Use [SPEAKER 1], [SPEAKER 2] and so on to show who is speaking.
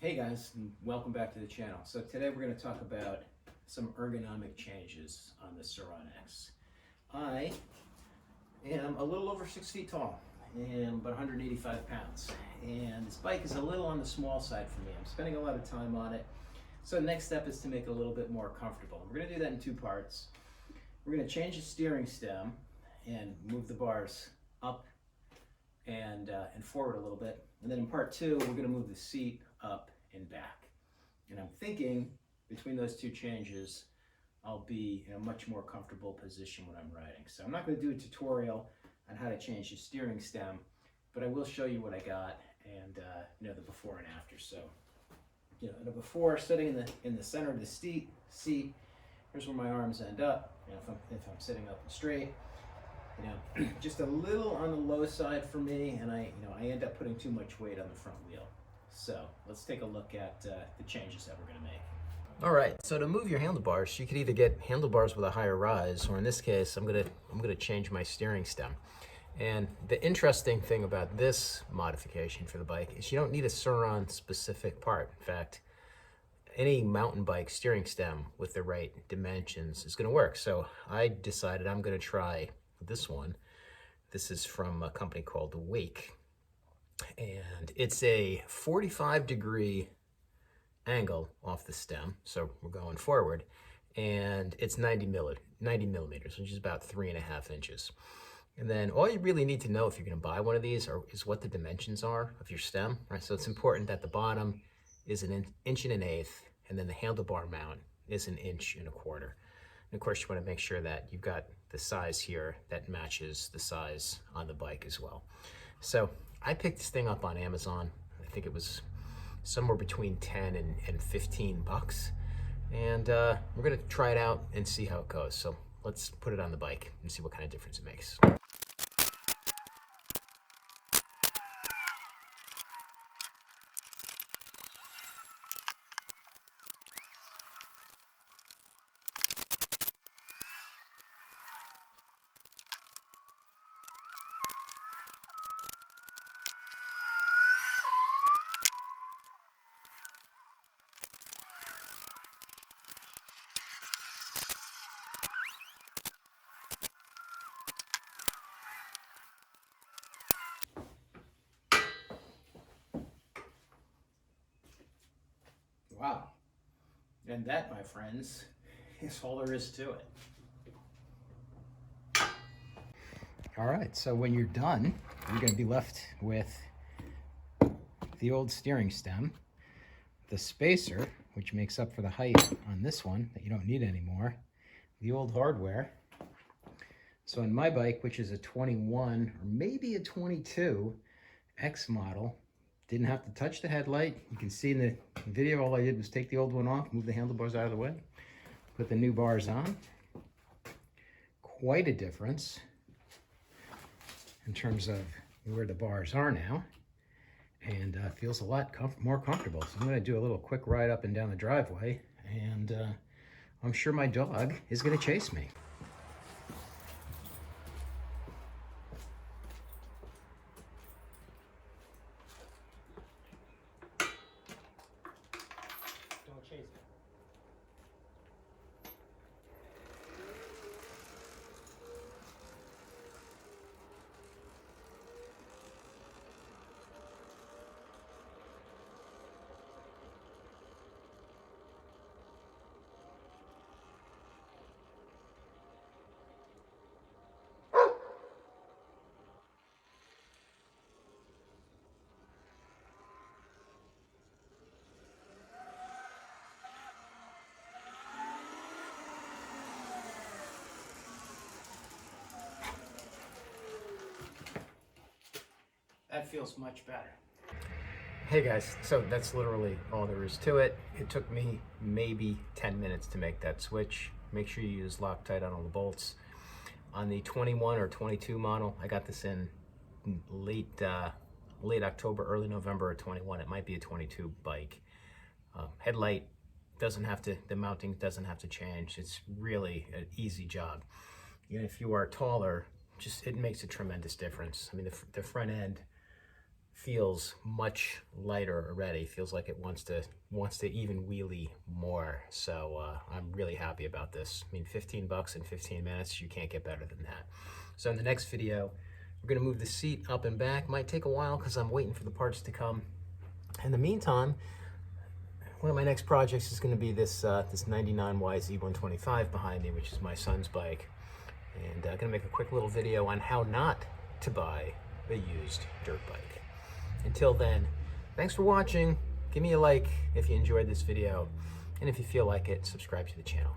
[SPEAKER 1] Hey guys, and welcome back to the channel. So today we're going to talk about some ergonomic changes on the Surron X. I am a little over 6 feet tall and about 185 pounds. And this bike is a little on the small side for me. I'm spending a lot of time on it. So the next step is to make it a little bit more comfortable. We're going to do that in two parts. We're going to change the steering stem and move the bars up and forward a little bit. And then in part two, we're going to move the seat up and back. And I'm thinking between those two changes, I'll be in a much more comfortable position when I'm riding. So I'm not going to do a tutorial on how to change the steering stem, but I will show you what I got and the before and after. So, the before, sitting in the center of the seat, here's where my arms end up. If I'm sitting up and straight, just a little on the low side for me, and I end up putting too much weight on the front wheel. So let's take a look at the changes that we're going to make. All right, so to move your handlebars, you could either get handlebars with a higher rise, or in this case, I'm gonna change my steering stem. And the interesting thing about this modification for the bike is you don't need a Surron specific part. In fact, any mountain bike steering stem with the right dimensions is going to work. So I decided I'm going to try this one. This is from a company called Wake. And it's a 45-degree angle off the stem, so we're going forward, and it's 90 millimeters, which is about 3.5 inches. And then all you really need to know if you're going to buy one of these is what the dimensions are of your stem, right? So it's important that the bottom is an inch and an eighth, and then the handlebar mount is 1.25 inches. And of course, you want to make sure that you've got the size here that matches the size on the bike as well. So I picked this thing up on Amazon. I think it was somewhere between 10 and 15 bucks. And we're gonna try it out and see how it goes. So let's put it on the bike and see what kind of difference it makes. Wow. And that, my friends, is all there is to it. All right, so when you're done, you're going to be left with the old steering stem, the spacer, which makes up for the height on this one that you don't need anymore, the old hardware. So on my bike, which is a 21 or maybe a 22 X model, didn't have to touch the headlight. You can see in the video, all I did was take the old one off, move the handlebars out of the way, put the new bars on. Quite a difference in terms of where the bars are now, and feels a lot more comfortable. So I'm going to do a little quick ride up and down the driveway, and I'm sure my dog is going to chase me. Don't chase me. That feels much better. Hey guys, so that's literally all there is to it. It took me maybe 10 minutes to make that switch. Make sure you use Loctite on all the bolts. On the 21 or 22 model, I got this in late October, early November of 21. It might be a 22 bike. Headlight doesn't have to, the mounting doesn't have to change. It's really an easy job. If you are taller, it makes a tremendous difference. I mean, the front end feels much lighter already. Feels like it wants to even wheelie more. So I'm really happy about this. I mean, 15 bucks in 15 minutes, you can't get better than that. So in the next video, we're gonna move the seat up and back. Might take a while because I'm waiting for the parts to come. In the meantime, one of my next projects is gonna be this 99YZ125 behind me, which is my son's bike. And I'm gonna make a quick little video on how not to buy a used dirt bike. Until then, thanks for watching. Give me a like if you enjoyed this video, and if you feel like it, subscribe to the channel.